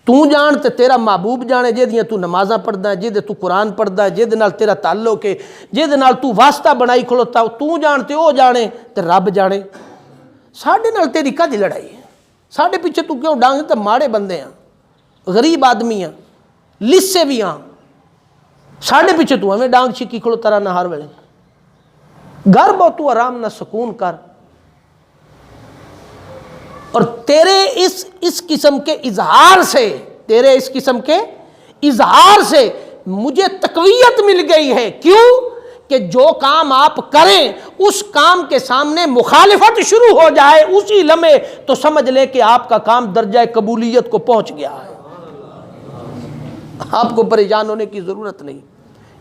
تو جان تے تیرا محبوب جانے جے دیاں تو نمازہ پڑھدا ہے، جے دے تو قرآن پڑھدا ہے، جے دے نال تیرا تعلق ہے، جے دے نال تو واسطہ بنائی کھلوتا ہو، تو جان تے او جانے تے رب جانے۔ ساڑھے نال تیری کا دی لڑائی ہے؟ ساڑھے پیچھے تو کیوں ڈانگ تے ماڑے بندے ہیں، غریب آدمی ہیں، لس سے بھی ہاں، ساڑھے پیچھے تو ہمیں ڈانگ چھکی کھلوتا رہا نہ ہر ویلے۔ گھر بہت تو آرام نہ سکون کر، اور تیرے اس قسم کے اظہار سے مجھے تقویت مل گئی ہے۔ کیوں کہ جو کام آپ کریں اس کام کے سامنے مخالفت شروع ہو جائے اسی لمحے تو سمجھ لے کہ آپ کا کام درجہ قبولیت کو پہنچ گیا ہے، آپ کو پریشان ہونے کی ضرورت نہیں،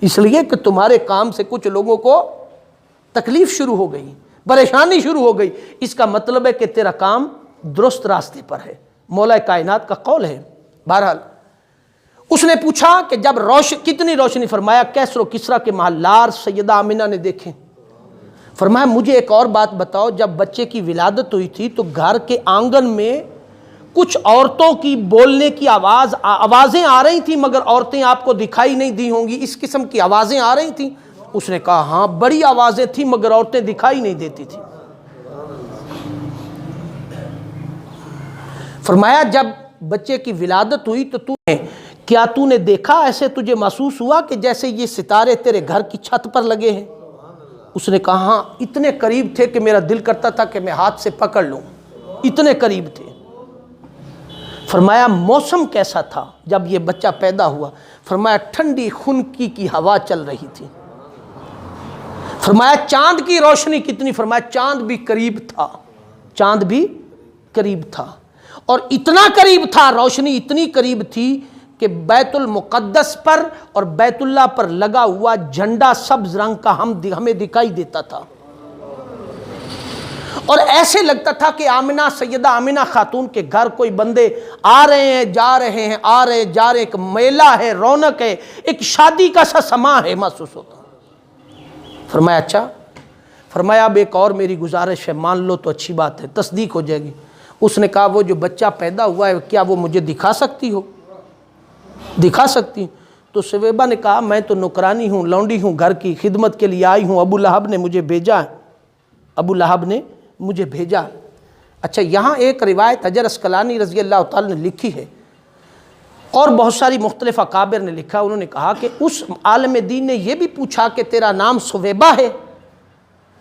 اس لیے کہ تمہارے کام سے کچھ لوگوں کو تکلیف شروع ہو گئی، پریشانی شروع ہو گئی، اس کا مطلب ہے کہ تیرا کام درست راستے پر ہے۔ مولا کائنات کا قول ہے۔ بہرحال اس نے پوچھا کہ جب کتنی روشنی؟ فرمایا کیسر و کسریٰ کے محلات سیدہ آمنہ نے دیکھیں۔ فرمایا مجھے ایک اور بات بتاؤ، جب بچے کی ولادت ہوئی تھی تو گھر کے آنگن میں کچھ عورتوں کی بولنے کی آوازیں آ رہی تھیں، مگر عورتیں آپ کو دکھائی نہیں دی ہوں گی، اس قسم کی آوازیں آ رہی تھیں؟ اس نے کہا ہاں بڑی آوازیں تھیں مگر عورتیں دکھائی نہیں دیتی تھیں۔ فرمایا جب بچے کی ولادت ہوئی تو کیا تو نے دیکھا، ایسے تجھے محسوس ہوا کہ جیسے یہ ستارے تیرے گھر کی چھت پر لگے ہیں؟ اس نے کہا ہاں اتنے قریب تھے کہ میرا دل کرتا تھا کہ میں ہاتھ سے پکڑ لوں، اتنے قریب تھے۔ فرمایا موسم کیسا تھا جب یہ بچہ پیدا ہوا؟ فرمایا ٹھنڈی خنکی کی ہوا چل رہی تھی۔ فرمایا چاند کی روشنی کتنی؟ فرمایا چاند بھی قریب تھا، چاند بھی قریب تھا، اور اتنا قریب تھا، روشنی اتنی قریب تھی کہ بیت المقدس پر اور بیت اللہ پر لگا ہوا جھنڈا سبز رنگ کا ہمیں دکھائی دیتا تھا، اور ایسے لگتا تھا کہ سیدہ آمنہ خاتون کے گھر کوئی بندے آ رہے ہیں جا رہے ہیں، آ رہے جا رہے، ایک میلہ ہے، رونق ہے، ایک شادی کا سا سما ہے محسوس ہوتا۔ فرمایا اچھا؟ فرمایا اب ایک اور میری گزارش ہے، مان لو تو اچھی بات ہے، تصدیق ہو جائے گی۔ اس نے کہا وہ جو بچہ پیدا ہوا ہے کیا وہ مجھے دکھا سکتی ہو؟ دکھا سکتی؟ تو سویبہ نے کہا میں تو نوکرانی ہوں، لونڈی ہوں، گھر کی خدمت کے لیے آئی ہوں، ابو لہب نے مجھے بھیجا ہے، ابو لہب نے مجھے بھیجا۔ اچھا یہاں ایک روایت حجر اسقلانی رضی اللہ تعالی نے لکھی ہے، اور بہت ساری مختلف اکابر نے لکھا، انہوں نے کہا کہ اس عالم دین نے یہ بھی پوچھا کہ تیرا نام سویبہ ہے،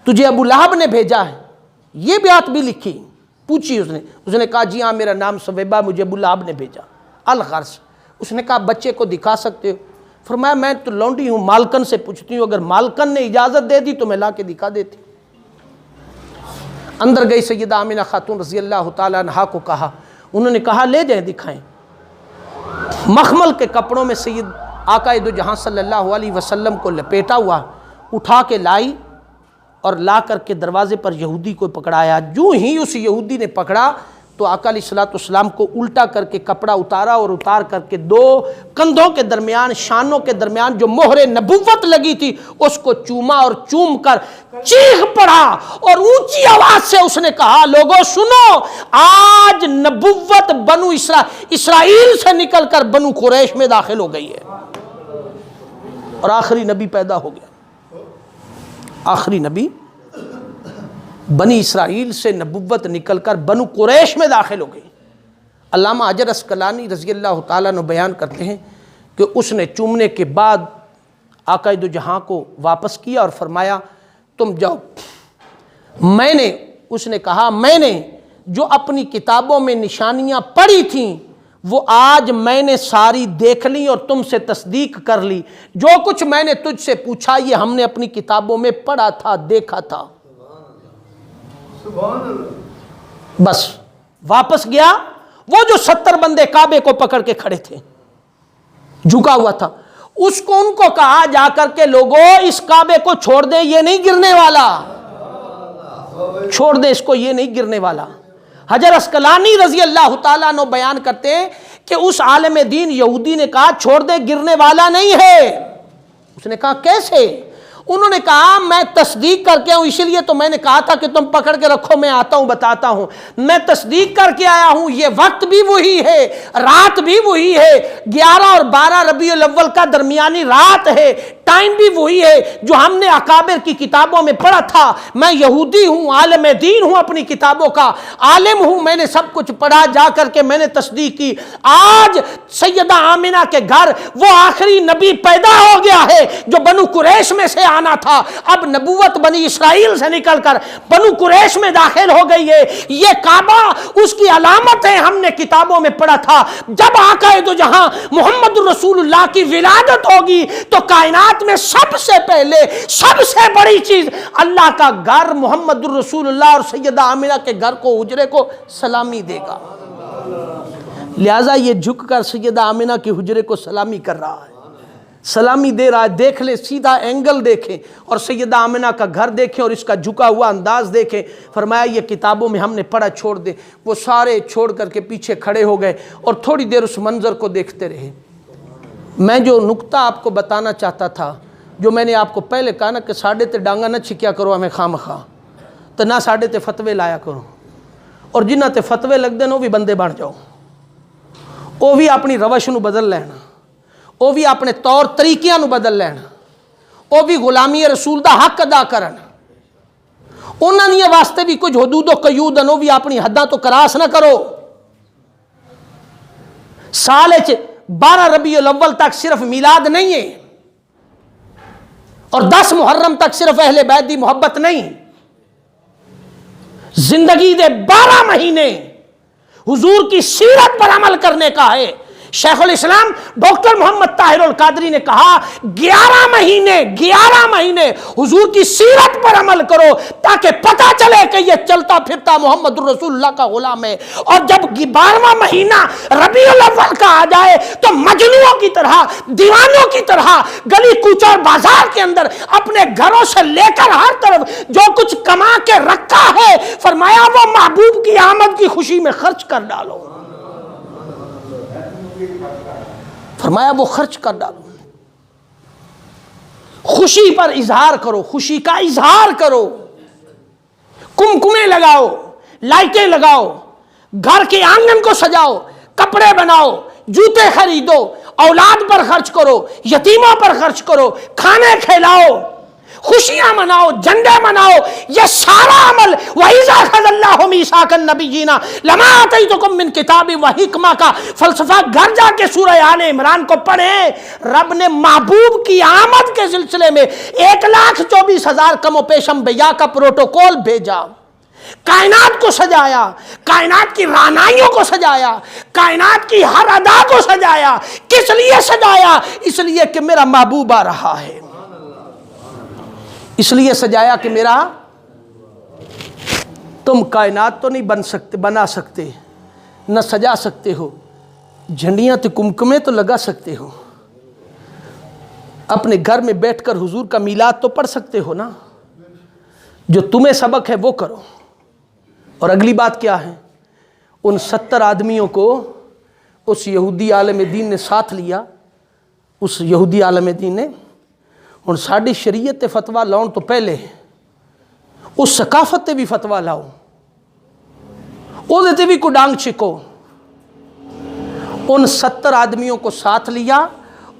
تجھے ابو لہب نے بھیجا ہے، یہ بات بھی لکھی، پوچھی اس نے کہا جی ہاں میرا نام سویبہ، مجھے ابو لہب نے بھیجا۔ الغرض اس نے کہا بچے کو دکھا سکتے ہو؟ فرمایا میں تو لونڈی ہوں، مالکن سے پوچھتی ہوں، اگر مالکن نے اجازت دے دی تو میں لا کے دکھا دیتی۔ اندر گئی سیدہ آمنہ خاتون رضی اللہ تعالیٰ عنہا کو کہا، انہوں نے کہا لے جائیں دکھائیں۔ مخمل کے کپڑوں میں سید آقا دو جہاں صلی اللہ علیہ وسلم کو لپیٹا ہوا اٹھا کے لائی، اور لا کر کے دروازے پر یہودی کو پکڑایا۔ جو ہی اس یہودی نے پکڑا تو آقا علیہ الصلوۃ والسلام کو الٹا کر کے کپڑا اتارا اور اتار کر کے دو کندھوں کے درمیان، شانوں کے درمیان جو مہر نبوت لگی تھی اس کو چوما اور چوم کر چیخ پڑا اور اونچی آواز سے اس نے کہا لوگوں سنو، آج نبوت بنو اسرائیل سے نکل کر بنو قریش میں داخل ہو گئی ہے اور آخری نبی پیدا ہو گیا۔ آخری نبی بنی اسرائیل سے نبوت نکل کر بنو قریش میں داخل ہو گئی۔ علامہ حجر عسقلانی رضی اللہ تعالیٰ عنہ بیان کرتے ہیں کہ اس نے چومنے کے بعد آقا دو جہاں کو واپس کیا اور فرمایا تم جاؤ۔ اس نے کہا میں نے جو اپنی کتابوں میں نشانیاں پڑھی تھیں وہ آج میں نے ساری دیکھ لی اور تم سے تصدیق کر لی، جو کچھ میں نے تجھ سے پوچھا یہ ہم نے اپنی کتابوں میں پڑھا تھا، دیکھا تھا۔ بس واپس گیا۔ وہ جو 70 بندے کعبے کو پکڑ کے کھڑے تھے، جھکا ہوا تھا، ان کو کہا جا کر کے لوگوں اس کعبے کو چھوڑ دیں، یہ نہیں گرنے والا، چھوڑ دیں اس کو، یہ نہیں گرنے والا۔ حجر عسقلانی رضی اللہ تعالیٰ عنہ بیان کرتے ہیں کہ اس عالم دین یہودی نے کہا چھوڑ دے، گرنے والا نہیں ہے۔ اس نے کہا کیسے؟ انہوں نے کہا میں تصدیق کر کے ہوں، اسی لیے تو میں نے کہا تھا کہ تم پکڑ کے رکھو، میں آتا ہوں بتاتا ہوں۔ میں تصدیق کر کے آیا ہوں، یہ وقت بھی وہی ہے، رات بھی وہی ہے، 11 اور 12 ربیع الاول کا درمیانی رات ہے، ٹائم بھی وہی ہے جو ہم نے اکابر کی کتابوں میں پڑھا تھا۔ میں یہودی ہوں، عالم دین ہوں، اپنی کتابوں کا عالم ہوں، میں نے سب کچھ پڑھا، جا کر کے میں نے تصدیق کی۔ آج سیدہ آمنہ کے گھر وہ آخری نبی پیدا ہو گیا ہے جو بنو قریش میں سے آنا تھا، اب نبوت بنی اسرائیل سے نکل کر بنو قریش میں داخل ہو گئی ہے۔ یہ کعبہ اس کی علامت ہے، ہم نے کتابوں میں پڑھا تھا۔ جب آقا دو جہاں محمد رسول اللہ کی ولادت ہوگی تو کائنات میں سب سے پہلے سب سے بڑی چیز اللہ کا گھر محمد رسول اللہ اور سیدہ آمنہ کے گھر کو، حجرے کو سلامی دے گا۔ لہٰذا یہ جھک کر سیدہ آمنہ کے حجرے کو سلامی کر رہا ہے، سلامی دے رہا ہے۔ دیکھ لے، سیدھا اینگل دیکھیں اور سیدہ آمنہ کا گھر دیکھیں اور اس کا جھکا ہوا انداز دیکھیں۔ فرمایا یہ کتابوں میں ہم نے پڑھا، چھوڑ دے۔ وہ سارے چھوڑ کر کے پیچھے کھڑے ہو گئے اور تھوڑی دیر اس منظر کو دیکھتے رہے۔ میں جو نقطہ آپ کو بتانا چاہتا تھا، جو میں نے آپ کو پہلے کہا نا کہ ساڈے تے ڈانگا نہ چھکیا کرو ہمیں خام خواہ، تو نہ ساڈے تے فتوے لایا کرو، اور جنہ تے فتوے لگ دے وہ بھی بندے بن جاؤ، وہ بھی اپنی روش نو بدل لینا، وہ بھی اپنے طور طریقیاں نو بدل لینا، وہ بھی غلامی رسول دا حق ادا کرن، انہاں دیاں واسطے بھی کچھ حدود و قیود ہیں، وہ بھی اپنی حداں تو کراس نہ کرو۔ سال 12 ربیع الاول تک صرف میلاد نہیں ہے، اور 10 محرم تک صرف اہل بیت دی محبت نہیں، زندگی دے 12 مہینے حضور کی سیرت پر عمل کرنے کا ہے۔ شیخ الاسلام ڈاکٹر محمد طاہر القادری نے کہا 11 مہینے حضور کی سیرت پر عمل کرو تاکہ پتہ چلے کہ یہ چلتا پھرتا محمد رسول اللہ کا غلام ہے، اور جب 12واں مہینہ ربیع الاول کا آ جائے تو مجنوں کی طرح، دیوانوں کی طرح گلی کوچہ اور بازار کے اندر اپنے گھروں سے لے کر ہر طرف جو کچھ کما کے رکھا ہے، فرمایا وہ محبوب کی آمد کی خوشی میں خرچ کر ڈالو، فرمایا وہ خرچ کر ڈالو، خوشی پر اظہار کرو، خوشی کا اظہار کرو، کمکمے لگاؤ، لائٹیں لگاؤ، گھر کے آنگن کو سجاؤ، کپڑے بناؤ، جوتے خریدو، اولاد پر خرچ کرو، یتیموں پر خرچ کرو، کھانے کھلاؤ، خوشیاں مناؤ، جھنڈے مناؤ، یہ سارا عمل وَإِذَا أَخَذَ اللَّهُ مِيثَاقَ النَّبِيِّينَ لَمَا آتَيْتُكُم مِّن کِتَابٍ وَحِکْمَةٍ کا فلسفہ گھر جا کے سورہ آل عمران کو پڑھیں۔ رب نے محبوب کی آمد کے سلسلے میں 1,24,000 کم و پیش انبیاء کا پروٹوکول بھیجا، کائنات کو سجایا، کائنات کی رعنائیوں کو سجایا، کائنات کی ہر ادا کو سجایا۔ کس لیے سجایا؟ اس لیے کہ میرا محبوب آ رہا ہے، اس لیے سجایا کہ میرا، تم کائنات تو نہیں بنا سکتے، نہ سجا سکتے ہو، جھنڈیاں تو کمکمے تو لگا سکتے ہو، اپنے گھر میں بیٹھ کر حضور کا میلاد تو پڑھ سکتے ہو نا، جو تمہیں سبق ہے وہ کرو۔ اور اگلی بات کیا ہے؟ ان 70 آدمیوں کو اس یہودی عالم دین نے ساتھ لیا. اس یہودی عالم دین نے ہن ساڈی شریعت تے فتویٰ لاؤن تو پہلے اس ثقافت تے بھی فتویٰ لاؤ, او دے تے بھی کو ڈانگ چھکو. ان 70 آدمیوں کو ساتھ لیا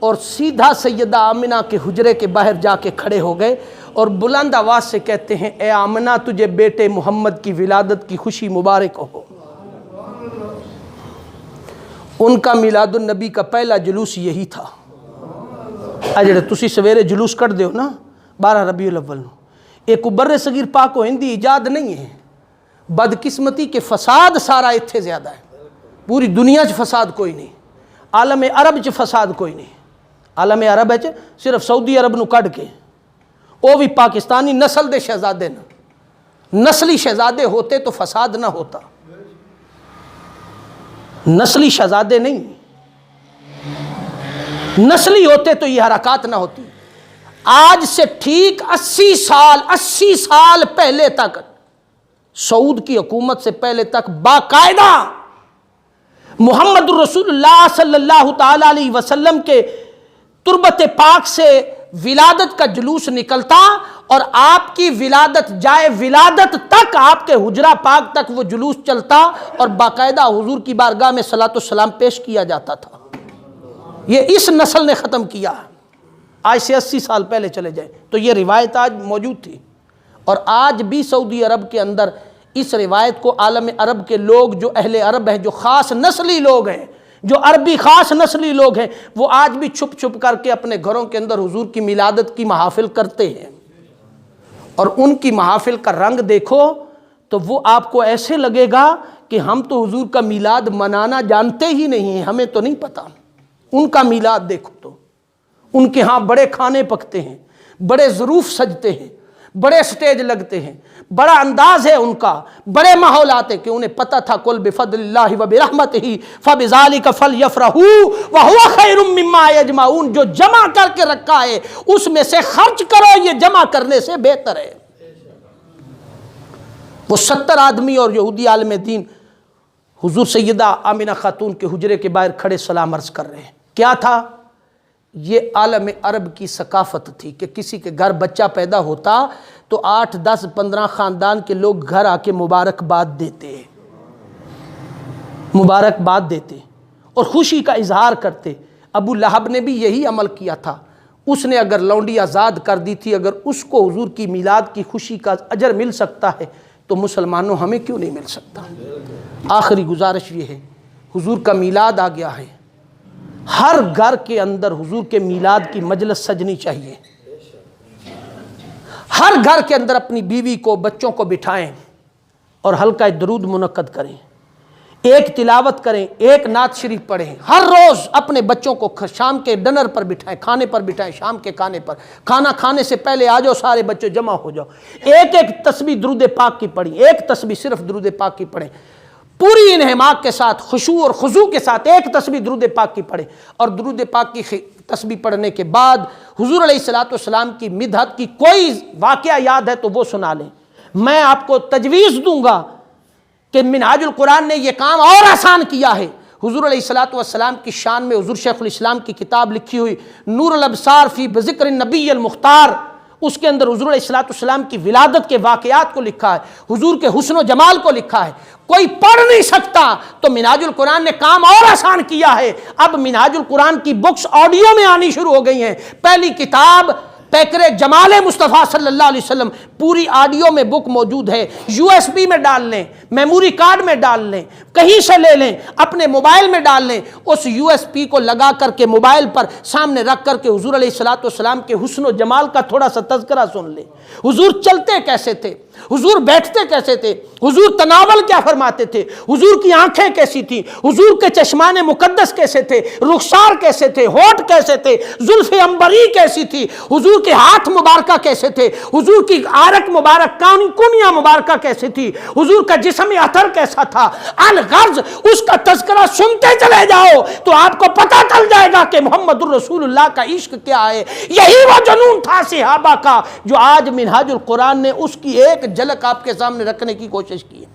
اور سیدھا سیدہ آمنہ کے حجرے کے باہر جا کے کھڑے ہو گئے اور بلند آواز سے کہتے ہیں, اے آمنہ تجھے بیٹے محمد کی ولادت کی خوشی مبارک ہو. ان کا میلاد النبی کا پہلا جلوس یہی تھا. جڑے تسی سویرے جلوس کر دیو نا 12 ربیع الاول, ایک بر صغیر پاک و ہندی ایجاد نہیں ہے. بدقسمتی کے فساد سارا اتھے زیادہ ہے. پوری دنیا چ فساد کوئی نہیں, عالم عرب چ فساد کوئی نہیں. عالم عرب ہے صرف سعودی عرب نو کڈ کے, وہ بھی پاکستانی نسل دے شہزادے نا. نسلی شہزادے ہوتے تو فساد نہ ہوتا. نسلی شہزادے نہیں, نسلی ہوتے تو یہ حرکات نہ ہوتی. آج سے ٹھیک 80 سال پہلے تک, سعود کی حکومت سے پہلے تک باقاعدہ محمد رسول اللہ صلی اللہ تعالی علیہ وسلم کے تربت پاک سے ولادت کا جلوس نکلتا اور آپ کی ولادت جائے ولادت تک, آپ کے حجرہ پاک تک وہ جلوس چلتا اور باقاعدہ حضور کی بارگاہ میں صلاۃ والسلام پیش کیا جاتا تھا. یہ اس نسل نے ختم کیا. آج سے 80 سال پہلے چلے جائیں تو یہ روایت آج موجود تھی, اور آج بھی سعودی عرب کے اندر اس روایت کو عالم عرب کے لوگ جو اہل عرب ہیں, جو خاص نسلی لوگ ہیں, جو عربی خاص نسلی لوگ ہیں, وہ آج بھی چھپ چھپ کر کے اپنے گھروں کے اندر حضور کی میلادت کی محافل کرتے ہیں. اور ان کی محافل کا رنگ دیکھو تو وہ آپ کو ایسے لگے گا کہ ہم تو حضور کا میلاد منانا جانتے ہی نہیں ہیں, ہمیں تو نہیں پتہ. ان کا میلاد دیکھو تو ان کے ہاں بڑے کھانے پکتے ہیں, بڑے ظروف سجتے ہیں, بڑے سٹیج لگتے ہیں, بڑا انداز ہے ان کا, بڑے ماحولات ہیں کہ انہیں پتہ تھا قل بفضل اللہ وبرحمتہ فبذالک فلیفرحوا وہو خیر مما یجمعون. جو جمع کر کے رکھا ہے اس میں سے خرچ کرو, یہ جمع کرنے سے بہتر ہے. وہ 70 آدمی اور یہودی عالم دین حضور سیدہ آمنہ خاتون کے حجرے کے باہر کھڑے سلام عرض کر رہے ہیں. کیا تھا یہ؟ عالم عرب کی ثقافت تھی کہ کسی کے گھر بچہ پیدا ہوتا تو 8 10 15 خاندان کے لوگ گھر آ کے مبارکباد دیتے اور خوشی کا اظہار کرتے. ابو لہب نے بھی یہی عمل کیا تھا. اس نے اگر لونڈی آزاد کر دی تھی, اگر اس کو حضور کی میلاد کی خوشی کا اجر مل سکتا ہے تو مسلمانوں ہمیں کیوں نہیں مل سکتا؟ آخری گزارش یہ ہے, حضور کا میلاد آ گیا ہے, ہر گھر کے اندر حضور کے میلاد کی مجلس سجنی چاہیے. ہر گھر کے اندر اپنی بیوی کو, بچوں کو بٹھائیں اور حلقہ درود منعقد کریں, ایک تلاوت کریں, ایک نعت شریف پڑھیں. ہر روز اپنے بچوں کو شام کے ڈنر پر بٹھائیں, کھانے پر بٹھائیں, شام کے کھانے پر. کھانا کھانے سے پہلے آ جاؤ, سارے بچے جمع ہو جاؤ, ایک تسبیح درود پاک کی پڑھیں, ایک تسبیح صرف درود پاک کی پڑھیں, پوری انہماک کے ساتھ, خشوع اور خضوع کے ساتھ ایک تسبیح درود پاک کی پڑھیں. اور درود پاک کی تسبیح پڑھنے کے بعد حضور علیہ الصلوۃ والسلام کی مدحت کی کوئی واقعہ یاد ہے تو وہ سنا لیں. میں آپ کو تجویز دوں گا کہ منہاج القرآن نے یہ کام اور آسان کیا ہے. حضور علیہ الصلوۃ والسلام کی شان میں حضور شیخ الاسلام کی کتاب لکھی ہوئی نور الابصار فی بذکر النبی المختار, اس کے اندر حضور علیہ الصلوۃ والسلام کی ولادت کے واقعات کو لکھا ہے, حضور کے حسن و جمال کو لکھا ہے. کوئی پڑھ نہیں سکتا تو منہاج القرآن نے کام اور آسان کیا ہے. اب منہاج القرآن کی بکس آڈیو میں آنی شروع ہو گئی ہیں. پہلی کتاب پیکر جمال مصطفیٰ صلی اللہ علیہ وسلم پوری آڈیو میں بک موجود ہے. USB میں ڈال لیں, میموری کارڈ میں ڈال لیں, کہیں سے لے لیں, اپنے موبائل میں ڈال لیں, اس USB کو لگا کر کے موبائل پر سامنے رکھ کر کے حضور علیہ الصلوۃ والسلام کے حسن و جمال کا تھوڑا سا تذکرہ سن لیں. حضور چلتے کیسے تھے, حضور بیٹھتے کیسے تھے, حضور تناول کیا فرماتے تھے, حضور کی آنکھیں کیسی تھیں, حضور کے چشمان مقدس کیسے تھے, رخسار کیسے تھے, ہونٹ کیسے تھے, زلف عنبری کیسی تھی, حضور کے ہاتھ مبارکہ کیسے تھے, حضور کی عارق مبارک کونیاں مبارکہ کیسے تھی, حضور کا جسم اطہر کیسا تھا. الغرض اس کا تذکرہ سنتے چلے جاؤ تو آپ کو پتہ چل جائے گا کہ محمد الرسول اللہ کا عشق کیا ہے. یہی وہ جنون تھا صحابہ کا جو آج منہاج القرآن نے اس کی ایک جھلک آپ کے سامنے رکھنے کی کوشش کی ہے.